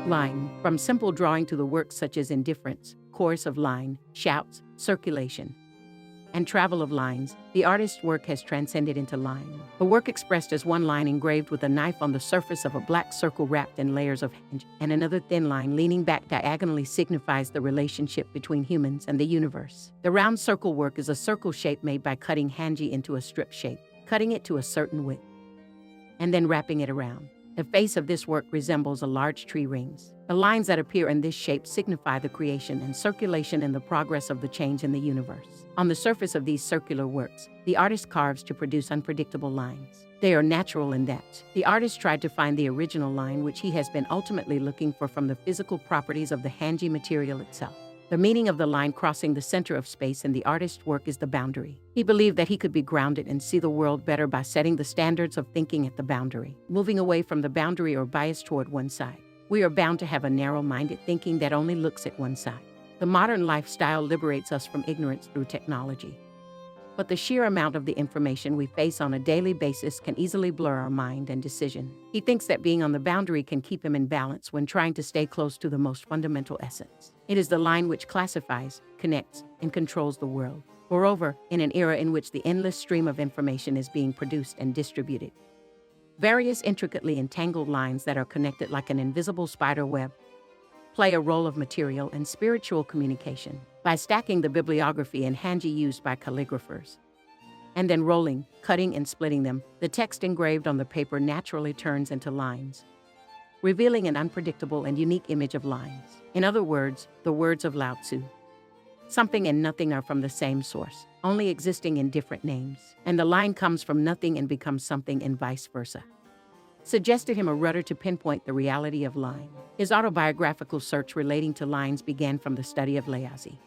Line. From simple drawing to the works such as indifference, chorus of line, shouts, circulation, and travel of lines, the artist's work has transcended into line. A work expressed as one line engraved with a knife on the surface of a black circle wrapped in layers of hinge, and another thin line leaning back diagonally signifies the relationship between humans and the universe. The round circle work is a circle shape made by cutting hanji into a strip shape, cutting it to a certain width, and then wrapping it around. The face of this work resembles a large tree rings. The lines that appear in this shape signify the creation and circulation and the progress of the change in the universe. On the surface of these circular works, the artist carves to produce unpredictable lines. They are natural in that the artist tried to find the original line which he has been ultimately looking for from the physical properties of the hanji material itself. The meaning of the line crossing the center of space in the artist's work is the boundary. He believed that he could be grounded and see the world better by setting the standards of thinking at the boundary, moving away from the boundary or bias toward one side. We are bound to have a narrow-minded thinking that only looks at one side. The modern lifestyle liberates us from ignorance through technology. But the sheer amount of the information we face on a daily basis can easily blur our mind and decision. He thinks that being on the boundary can keep him in balance when trying to stay close to the most fundamental essence. It is the line which classifies, connects, and controls the world. Moreover, in an era in which the endless stream of information is being produced and distributed, various intricately entangled lines that are connected like an invisible spider web play a role of material and spiritual communication. By stacking the bibliography and hanji used by calligraphers, and then rolling, cutting, and splitting them, the text engraved on the paper naturally turns into lines, revealing an unpredictable and unique image of lines. In other words, the words of Lao Tzu. Something and nothing are from the same source, only existing in different names, and the line comes from nothing and becomes something and vice versa. Suggested him a rudder to pinpoint the reality of line. His autobiographical search relating to lines began from the study of Laozi,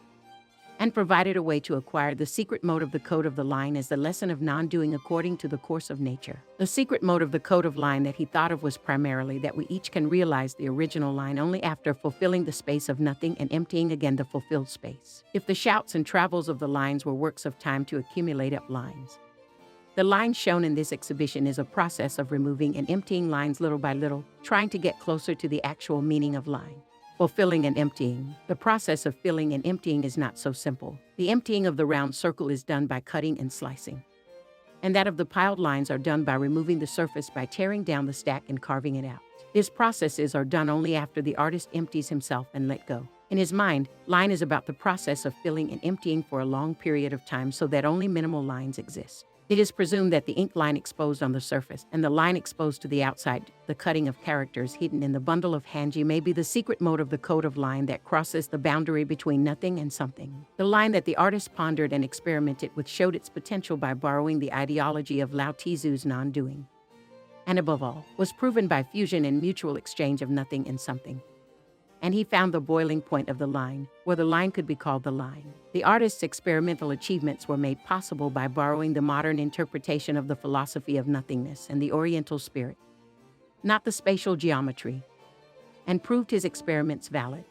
and provided a way to acquire the secret mode of the code of the line as the lesson of non-doing according to the course of nature. The secret mode of the code of line that he thought of was primarily that we each can realize the original line only after fulfilling the space of nothing and emptying again the fulfilled space. If the shouts and travels of the lines were works of time to accumulate up lines, the line shown in this exhibition is a process of removing and emptying lines little by little, trying to get closer to the actual meaning of line. Fulfilling and emptying. The process of filling and emptying is not so simple. The emptying of the round circle is done by cutting and slicing, and that of the piled lines are done by removing the surface by tearing down the stack and carving it out. These processes are done only after the artist empties himself and let go. In his mind, line is about the process of filling and emptying for a long period of time so that only minimal lines exist. It is presumed that the ink line exposed on the surface and the line exposed to the outside, the cutting of characters hidden in the bundle of hanji, may be the secret mode of the code of line that crosses the boundary between nothing and something. The line that the artist pondered and experimented with showed its potential by borrowing the ideology of Lao Tzu's non-doing, and above all, was proven by fusion and mutual exchange of nothing and something. And he found the boiling point of the line, where the line could be called the line. The artist's experimental achievements were made possible by borrowing the modern interpretation of the philosophy of nothingness and the Oriental spirit, not the spatial geometry, and proved his experiments valid.